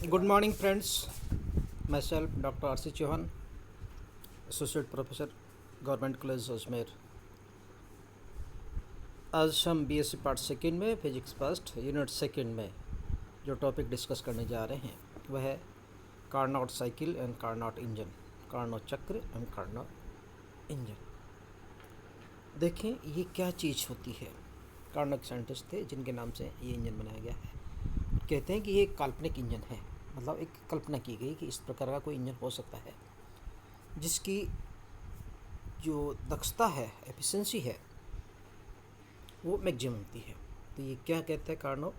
Good morning, friends. Myself, Dr. R.C. Chauhan, Associate Professor, Government College Ajmer. आज हम BSc part second में physics first unit second में जो topic discuss करने जा रहे हैं वह है Carnot cycle and Carnot engine, Carnot चक्र एंड कार्नोट इंजन। देखें ये क्या चीज़ होती है। कार्नोट साइंटिस्ट थे जिनके नाम से ये इंजन बनाया गया है। कहते हैं कि ये एक काल्पनिक इंजन है, मतलब एक कल्पना की गई कि इस प्रकार का कोई इंजन हो सकता है जिसकी जो दक्षता है, एफिशिएंसी है, वो मैक्सिमम होती है। तो ये क्या कहता है कार्नो?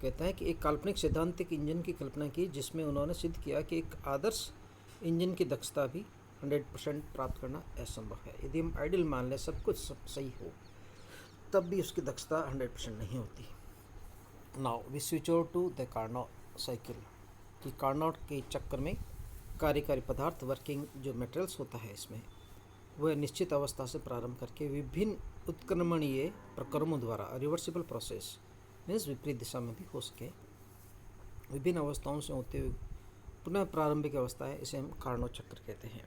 कहता है कि एक काल्पनिक सैद्धांतिक इंजन की कल्पना की जिसमें उन्होंने सिद्ध किया कि एक आदर्श इंजन की दक्षता भी 100% प्राप्त करना असंभव है। यदि हम आइडियल मान लें, सब कुछ सही हो, तब भी उसकी दक्षता 100% नहीं होती। Now we switch over to the Carnot cycle कि कार्नोट के चक्कर में कार्यकारी पदार्थ वर्किंग जो मटेरियल्स होता है इसमें वह निश्चित अवस्था से प्रारंभ करके विभिन्न उत्क्रमणीय प्रक्रमों द्वारा रिवर्सिबल प्रोसेस मीन्स विपरीत दिशा में भी हो सके, विभिन्न अवस्थाओं से होते हुए पुनः प्रारंभिक अवस्था है, इसे हम कार्नोट चक्र कहते हैं।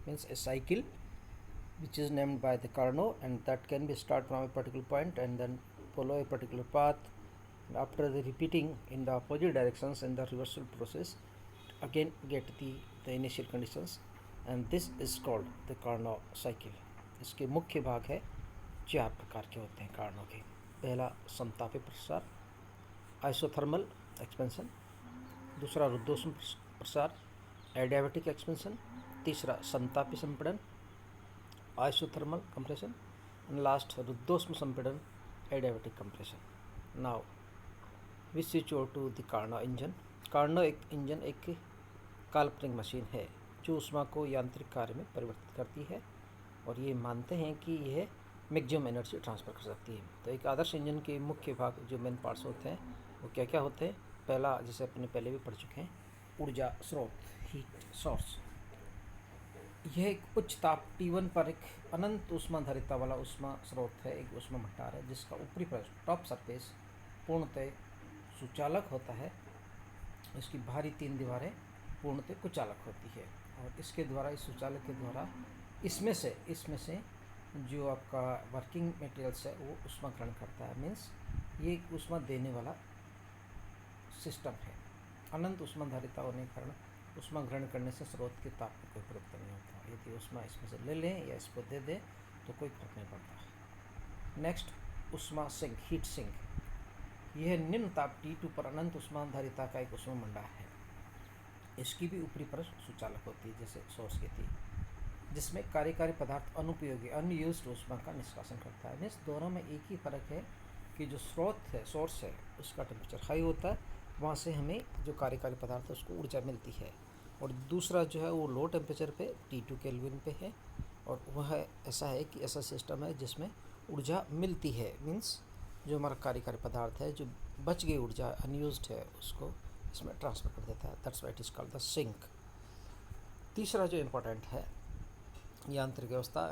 Means A cycle which is named by the Carnot and that can be start from a particular point and then follow a particular path. After the repeating in the opposite directions in the reversal process, again get the initial conditions and this is called the Carnot cycle. इसके मुख्य भाग है, चार प्रकार के होते हैं Karnaugh के। पहला समतापी प्रसार, आइसोथर्मल एक्सपेंशन। दूसरा रुद्धोष्म प्रसार, एडियाबैटिक एक्सपेंशन। तीसरा समतापी संपीड़न, आइसोथर्मल कंप्रेशन। एंड लास्ट रुद्धोष्म संपीड़न, adiabatic compression. Now we switch over to the Carnot engine. Carnot एक इंजन एक काल्पनिक मशीन है जो ऊष्मा को यांत्रिक कार्य में परिवर्तित करती है और ये मानते हैं कि यह मैक्सिमम एनर्जी ट्रांसफ़र कर सकती है। तो एक आदर्श इंजन के मुख्य भाग जो मेन पार्ट्स होते हैं वो क्या क्या होते हैं? पहला, जैसे अपने पहले भी पढ़ चुके हैं, ऊर्जा स्रोत, हीट सोर्स। यह एक उच्च ताप T1 पर एक अनंत ऊष्माधारिता वाला ऊष्मा स्रोत है, एक ऊष्मा भंडार है जिसका ऊपरी पृष्ठ टॉप सरफेस पूर्णतः सुचालक होता है। इसकी बाहरी तीन दीवारें पूर्णतः कुचालक होती है और इसके द्वारा, इस सुचालक के द्वारा इसमें से जो आपका वर्किंग मटेरियल्स है वो ऊष्मा ग्रहण करता है। मीन्स ये ऊष्मा देने वाला सिस्टम है। अनंत ऊष्माधारिता होने के कारण ऊष्मा ग्रहण करने से स्रोत के ताप में कोई परिवर्तन नहीं होता। यदि ऊष्मा इसमें से ले लें या इसको दे दें तो कोई फर्क नहीं पड़ता। नेक्स्ट, ऊष्मा सिंक, हीट सिंक। यह निम्न ताप T2 पर अनंत ऊष्माधारिता का एक ऊष्मा भंडार है। इसकी भी ऊपरी परत सुचालक होती है जैसे सोर्स की थी, जिसमें कार्यकारी पदार्थ अनुपयोगी अनयूज्ड ऊष्मा का निष्कासन करता है। मीन्स दोनों में एक ही फर्क है कि जो स्रोत है, सोर्स है, उसका टेम्परेचर हाई होता है, वहाँ से हमें जो कार्यकारी पदार्थ है उसको ऊर्जा मिलती है, और दूसरा जो है वो लो टेम्परेचर पे T2 केल्विन पे है और वह ऐसा है कि ऐसा सिस्टम है जिसमें ऊर्जा मिलती है। मीन्स जो हमारा कार्यकारी पदार्थ है, जो बच गई ऊर्जा अनयूज्ड है, उसको इसमें ट्रांसफ़र कर देता है। That's why it is called the sink. तीसरा जो इम्पोर्टेंट है, यांत्रिक व्यवस्था,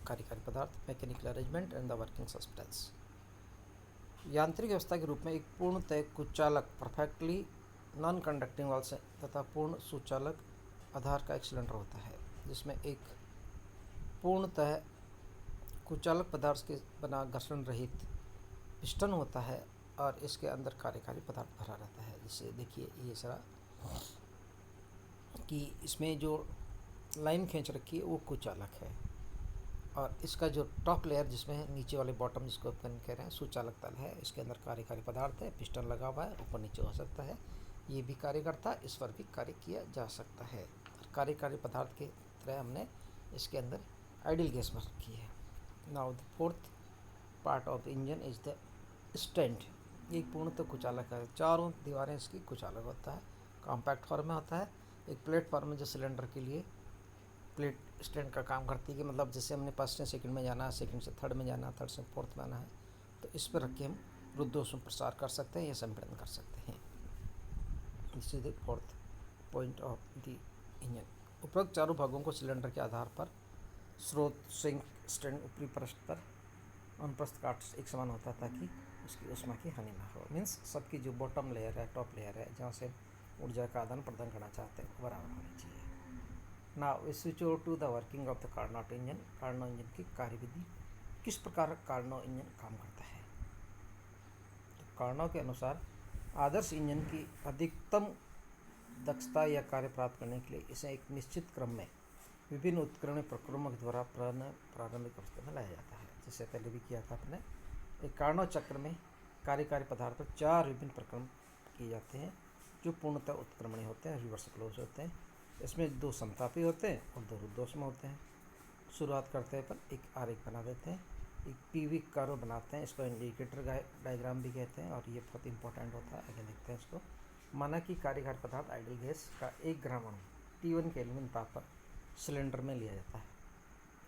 कार्यकारी पदार्थ, mechanical arrangement and the working substance. यांत्रिक व्यवस्था के रूप में एक पूर्णतः कुचालक परफेक्टली नॉन कंडक्टिंग वाल्व से तथा पूर्ण सुचालक आधार का एक सिलेंडर होता है जिसमें एक पूर्णतः कुचालक पदार्थ के बना घर्षण रहित पिस्टन होता है और इसके अंदर कार्यकारी पदार्थ भरा रहता है। जिससे देखिए ये सारा कि इसमें जो लाइन खींच रखी है वो कुचालक है और इसका जो टॉप लेयर जिसमें है, नीचे वाले बॉटम जिसको अपन कह रहे हैं सुचालक तल है, इसके अंदर कार्यकारी पदार्थ है, पिस्टन लगा हुआ है, ऊपर नीचे हो सकता है, ये भी कार्य करता है, इस पर भी कार्य किया जा सकता है। और कार्यकारी पदार्थ के तरह हमने इसके अंदर आइडियल गैस भर रखी है। Now the fourth part of the engine is the stand. ये पूर्णतः कुचालक है, चारों दीवारें इसकी कुचालक होता है, कॉम्पैक्ट फॉर्म में होता है। एक प्लेटफॉर्म जो सिलेंडर के लिए प्लेट स्टैंड का काम करती है कि मतलब जैसे हमने फर्स्ट से सेकंड में जाना है, सेकंड से थर्ड में जाना है, थर्ड से फोर्थ में आना है, तो इस पर रख के हम रुद्धोष्म प्रसार कर सकते हैं या संपीड़न कर सकते हैं। This is the fourth point of the engine. उपरोक्त चारों भागों को सिलेंडर के आधार पर स्रोत, सिंक, स्टैंड, ऊपरी पृष्ठ पर अनुप्रस्थ काट एक समान होता है ताकि उसकी ऊष्मा की हानि ना हो। मीन्स सबकी जो बॉटम लेयर है, टॉप लेयर है, जहाँ से ऊर्जा का आदान प्रदान करना चाहते हैं, बराबर होनी चाहिए। Now we switch over to the working of the Carnot engine. Carnot engine की कार्यविधि, किस प्रकार कार्नोट इंजन काम करता है। तो कार्नोट के अनुसार आदर्श इंजन की अधिकतम दक्षता या कार्य प्राप्त करने के लिए इसे एक निश्चित क्रम में विभिन्न उत्क्रमण प्रक्रमों के द्वारा प्रारंभिक अवस्था में लाया जाता है। जैसे पहले भी किया था अपने, एक कार्नोट चक्र में कार्यकारी पदार्थ पर 4 विभिन्न प्रक्रम किए जाते हैं जो पूर्णतः उत्क्रमणीय होते हैं, रिवर्स क्लोज होते हैं। इसमें 2 समतापी होते हैं और 2 रुद्धोष्म होते हैं। शुरुआत करते हैं पर एक आरेख बना देते हैं, एक पीवी कर्व बनाते हैं, इसको इंडिकेटर डायग्राम भी कहते हैं और ये बहुत इंपॉर्टेंट होता है। आगे देखते हैं इसको। माना कि कार्यकारी पदार्थ आइडियल गैस का 1 ग्राम अणु T1 केल्विन ताप पर सिलेंडर में लिया जाता है।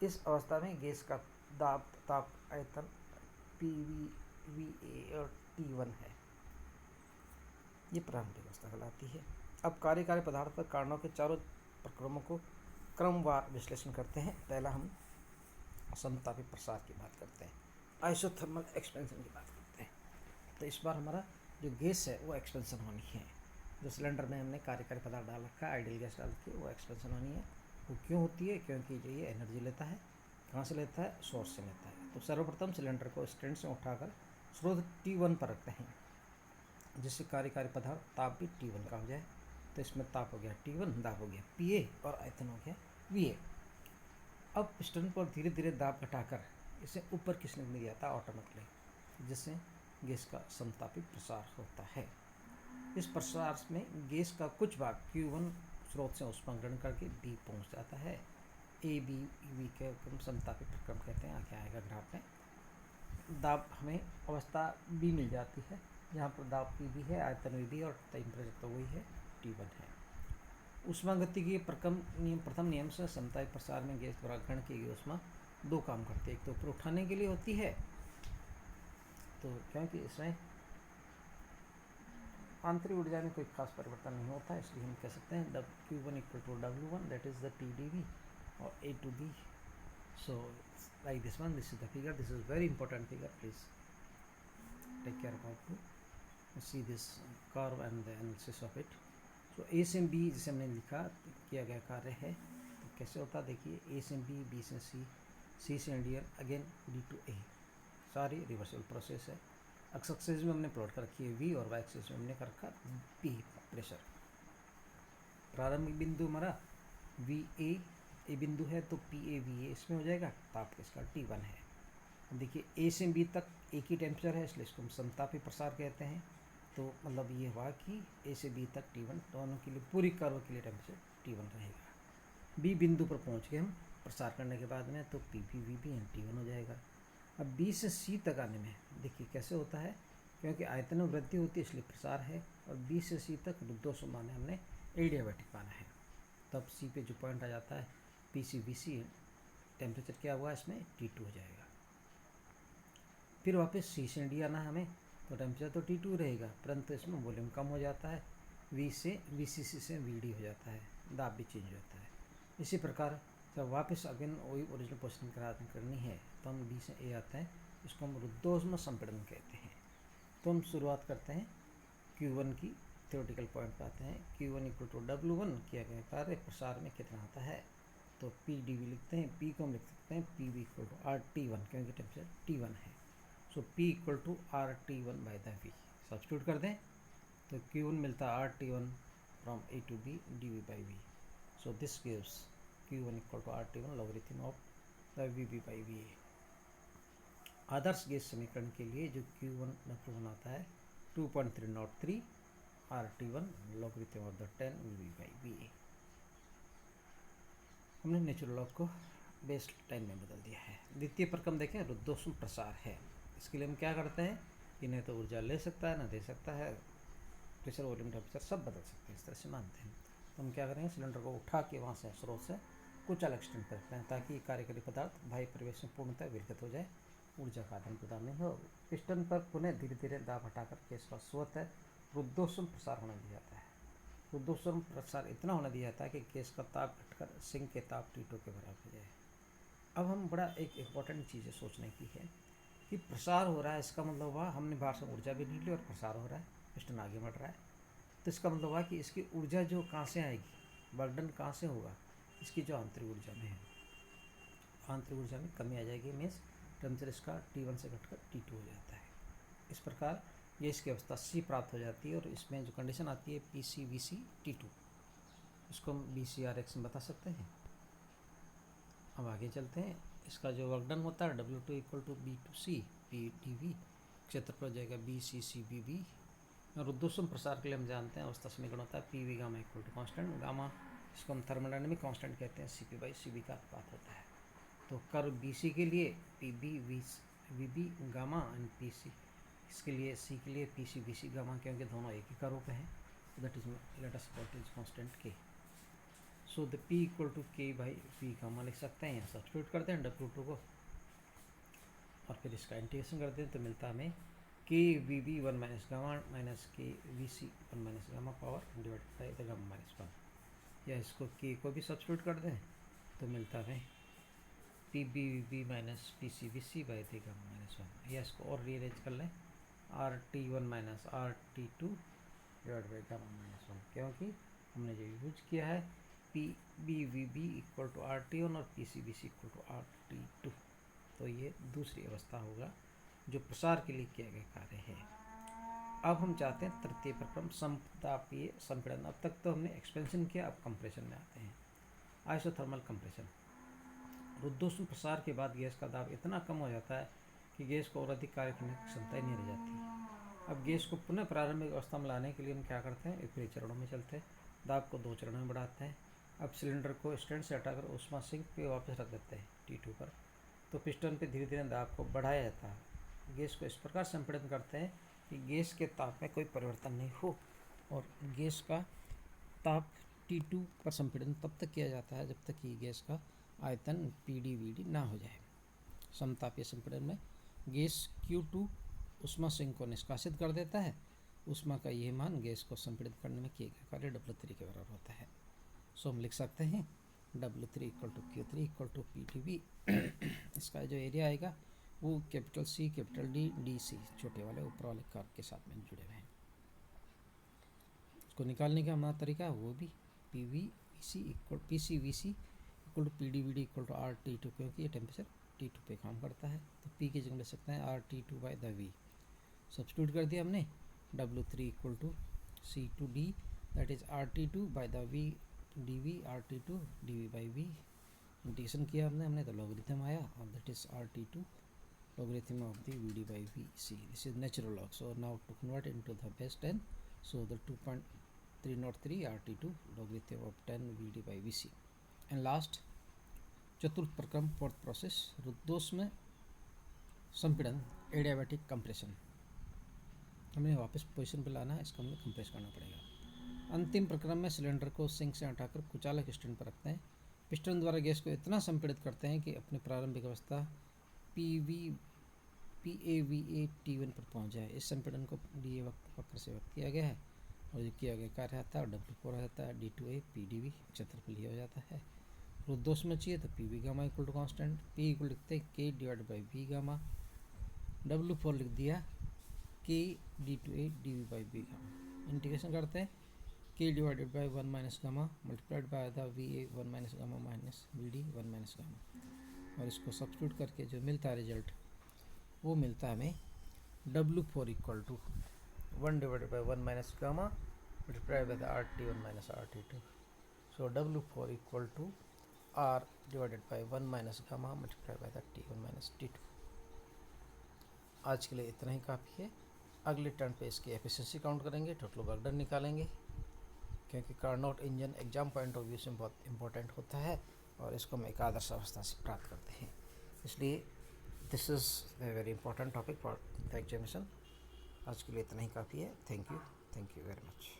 इस अवस्था में गैस का दाब, ताप, आयतन PV, VA और T1 है। ये प्रारंभिक अवस्था कहलाती है। अब कार्यकारी पदार्थ पर कार्नोट के चारों प्रक्रमों को क्रमवार विश्लेषण करते हैं। पहला हम समतापी प्रसार की बात करते हैं, आइसोथर्मल एक्सपेंशन की बात करते हैं। तो इस बार हमारा जो गैस है वो एक्सपेंशन होनी है। जो सिलेंडर में हमने कार्यकारी पदार्थ डाल रखा है, आइडियल गैस डाल के, वो एक्सपेंशन होनी है। वो क्यों होती है? क्योंकि जो ये एनर्जी लेता है, कहाँ से लेता है? सोर्स से लेता है। तो सर्वप्रथम सिलेंडर को स्टैंड से उठाकर स्रोत T1 पर रखते हैं, जिससे कार्यकारी पदार्थ ताप भी T1 का हो जाए। तो इसमें ताप हो गया T1, दाब हो गया PA और आयतन हो गया VA। अब पिस्टन पर धीरे धीरे दाब घटाकर इसे ऊपर खींचने में दिया था ऑटोमेटिकली, जिससे गैस का समतापी प्रसार होता है। इस प्रसार में गैस का कुछ भाग Q1 स्रोत से ऊष्मा ग्रहण करके B पहुंच जाता है। ABV के समतापी प्रक्रम कहते हैं, आगे आएगा ग्राफ में। दाब हमें अवस्था B मिल जाती है, जहाँ पर दाब PB है, आयतन VB और टेम्परेचर तो वही है, T1 है। ऊष्मागतिकी प्रथम नियम से समतापी प्रसार में गैस द्वारा ग्रहण की गई ऊष्मा 2 काम करती है। एक तो ऊपर उठाने के लिए होती है, तो क्योंकि इसमें आंतरिक ऊर्जा में कोई खास परिवर्तन नहीं होता है, इसलिए हम कह सकते हैं Q1 equal to W1, that is the TdV और A to B। So like this one, this is the figure, this is very important figure, please take care about to see this curve and the analysis of it. तो A से B जैसे हमने लिखा किया गया कार्य है, तो कैसे होता है देखिए, A से B, B से C, C से Indian, again D to A, सारी रिवर्सल प्रोसेस है। एक्स एक्सिस में हमने प्लॉट कर रखी है V और वाई एक्सिस में हमने कर रखा P, प्रेशर। प्रारंभिक बिंदु हमारा VA ए बिंदु है, तो PA VA इसमें हो जाएगा, ताप इसका T1 है। देखिए A से B तक एक ही टेम्परेचर है, इसलिए इसको हम समतापी प्रसार कहते हैं। तो मतलब ये हुआ कि A से B तक T1, दोनों के लिए पूरी कर्व के लिए टेम्परेचर T1 रहेगा। B बिंदु पर पहुंच गए हम प्रसार करने के बाद में, तो PB VB एंड T1 हो जाएगा। अब B से C तक आने में देखिए कैसे होता है, क्योंकि आयतन में वृद्धि होती है इसलिए प्रसार है, और B से C तक 200 माने हमने एडियाबैटिक माना है। तब C पे जो पॉइंट आ जाता है PC VC, टेम्परेचर क्या हुआ इसमें T2 हो जाएगा। फिर वापस C से D आना हमें, तो टेम्परेचर तो T2 रहेगा, परंतु इसमें वॉल्यूम कम हो जाता है, VCC से VD हो जाता है, दाब भी चेंज होता है। इसी प्रकार जब वापस अगेन वही ओरिजिनल पोजिशन करनी है, तो हम B से A आते हैं, इसको हम रुद्धोष्म संपीड़न कहते हैं। तो हम शुरुआत करते हैं Q1 की, थ्योरेटिकल पॉइंट पर आते हैं। Q1 इक्वल टू W1 किया गया कार्य प्रसार में कितना आता है, तो PdV लिखते हैं, P को हम लिख सकते हैं PV इक्वल टू RT1, क्योंकि टेम्परेचर T1 है। So P equal to RT1 by the V substitute कर दें, तो Q1 मिलता है RT1 from A to B dV by V। So this gives Q1 equal to RT1 logarithm of the VB by VA। आदर्श gas समीकरण के लिए जो Q1 W1 आता है 2.303 RT1 logarithm of the 10 VB by VA। हमने natural log को base time में बदल दिया है। द्वितीय प्रक्रम देखें, रुद्धोष्म प्रसार है। इसके लिए हम क्या करते हैं कि नहीं तो ऊर्जा ले सकता है ना दे सकता है, प्रेशर वॉल्यूम टेम्परेचर सब बदल सकते हैं, इस तरह से मानते हैं। तो हम क्या करेंगे, सिलेंडर को उठा के वहाँ से स्रोत से कुछ अलग एक्सटेंड कर रखते हैं, ताकि कार्यकारी पदार्थ बाह्य परिवेश में पूर्णतः विलगित हो जाए, ऊर्जा का आदान प्रदान नहीं हो। पिस्टन पर पुनः धीरे धीरे दाब हटाकर गैस का स्वतः रुद्धोष्म प्रसार होने दिया जाता है। रुद्धोष्म प्रसार इतना होने दिया जाता है कि गैस का ताप घटकर सिंक के ताप T2 के बराबर हो जाए। अब हम बड़ा एक इम्पॉर्टेंट चीज़ सोचने की है कि प्रसार हो रहा है, इसका मतलब हुआ हमने बाहर से ऊर्जा भी निकली और प्रसार हो रहा है, पिस्टन आगे बढ़ रहा है। तो इसका मतलब हुआ कि इसकी ऊर्जा जो कहाँ से आएगी, वर्कडन कहाँ से होगा, इसकी जो आंतरिक ऊर्जा में है, आंतरिक ऊर्जा में कमी आ जाएगी। मीन्स टेम्परेचर इसका T1 से घटकर T2 हो जाता है। इस प्रकार ये इसकी अवस्था C प्राप्त हो जाती है और इसमें जो कंडीशन आती है PCVC T2, इसको हम BCRX में बता सकते हैं। अब आगे चलते हैं। इसका जो वर्कडन होता है W2 equal to B2C PdV, क्षेत्रफल हो जाएगा BCCBV। और रुद्धोष्म प्रसार के लिए हम जानते हैं अवस्था समीकरण होता है PV gamma equal to constant gamma, इसको हम थर्मोडायनेमिक कांस्टेंट कहते हैं, CP/CV का अनुपात होता है। तो कर्व BC के लिए PB VB gamma and PC, इसके लिए C के लिए PCVC गामा, क्योंकि दोनों एक ही कर्व पे हैं। That is let us call it constant K। So the P equal to K/V gamma लिख सकते हैं। यहाँ सब्स्टिट्यूट करते हैं W2 को और फिर इसका इंटीग्रेशन करते हैं तो मिलता है हमें KVB 1 minus gamma minus KVC 1 minus gamma power divided by the gamma minus 1। या इसको K को भी सब्स्टिट्यूट कर दें तो मिलता है PBVB minus PCVC by the gamma minus 1। या इसको और रीअरेंज कर लें RT1 minus RT2 divide by gamma minus 1, क्योंकि हमने जो यूज किया है PBVB इक्वल टू RT1 और PCVC इक्वल टू RT2। तो ये दूसरी अवस्था होगा जो प्रसार के लिए किया गया कार्य है। अब हम चाहते हैं तृतीय प्रक्रम समतापीय संपीड़न। अब तक तो हमने एक्सपेंशन किया, अब कंप्रेशन में आते हैं। Isothermal compression. रुद्धोष्म प्रसार के बाद गैस का दाब इतना कम हो जाता है कि गैस को और अधिक कार्य करने की क्षमता ही नहीं रह जाती। अब गैस को पुनः प्रारंभिक अवस्था में लाने के लिए हम क्या करते हैं, विपरीत चरणों में चलते हैं, दाब को 2 चरणों में बढ़ाते हैं। अब सिलेंडर को स्टैंड से हटाकर ऊष्मा सिंक पे वापस रख देते हैं T2 पर। तो पिस्टन पे धीरे धीरे दाब को बढ़ाया जाता है। गैस को इस प्रकार संपीड़न करते हैं कि गैस के ताप में कोई परिवर्तन नहीं हो, और गैस का ताप T2 पर संपीड़न तब तक किया जाता है जब तक कि गैस का आयतन PdVd ना हो जाए। समतापीय संपीड़न में गैस Q2 ऊष्मा सिंक को निष्कासित कर देता है। ऊष्मा का यह मान गैस को संपीड़ित करने में किए गए कार्य W3 के बराबर होता है। सो हम लिख सकते हैं W3 equal to Q3 equal to PdV। इसका जो एरिया आएगा वो capital C capital D DC छोटे वाले ऊपर वाले कर्व के साथ में जुड़े हुए हैं। इसको निकालने का हमारा तरीका वो भी PCVC equal to PdVd equal to RT2, क्योंकि ये टेम्परेचर T2 पे काम करता है। तो P की जगह ले सकते हैं RT2 by the V। Substitute कर दिया हमने W3 equal to C2D that is RT2 by the V dV RT2 dV by V। Integration किया हमने तो लॉगरिथम आया और that is RT2 logarithm of the Vd by Vc. This is natural log. So now to convert into the base 10, so the 2.303 RT2 logarithm of 10 Vd by Vc. And last चतुर्थ प्रक्रम fourth process रुद्धोष्म संपीड़न adiabatic compression. हमें वापस position पे लाना है, इसको हमें कंप्रेस करना पड़ेगा। अंतिम प्रक्रम में सिलेंडर को सिंक से हटाकर कुचालक स्टैंड पर रखते हैं। पिस्टन द्वारा गैस को इतना संपीड़ित करते हैं कि अपनी प्रारंभिक अवस्था PAVA T1 पर पहुंच जाए। इस संपीड़न को DA वक्र से व्यक्त किया गया है और जो किया गया कार्य आता है W4 रहता है D2A PdV, क्षेत्रफल ये हो जाता है। रुद्धोष्म में चाहिए तो PV gamma equal to constant, P equal लिखते हैं K divide by V gamma, W4 लिख दिया K D2A dV by V gamma. Integration करते हैं K divided by 1 minus gamma multiplied by the VA 1 minus gamma minus VD 1 minus gamma, और इसको substitute करके जो मिलता है रिजल्ट वो मिलता है हमें W4 equal to 1 divided by 1 minus gamma multiplied by the RT1 minus RT2। So W4 equal to R divided by 1 minus gamma multiplied by the T1 minus T2। आज के लिए इतना ही काफ़ी है। अगले टर्न पे इसकी एफिशिएंसी काउंट करेंगे, टोटल वर्कडन निकालेंगे, क्योंकि Carnot engine exam point of view से बहुत इंपॉर्टेंट होता है और इसको हम एक आदर्श अवस्था से प्राप्त करते हैं। इसलिए this is a very important topic for the examination. आज के लिए इतना ही काफ़ी है। Thank you very much.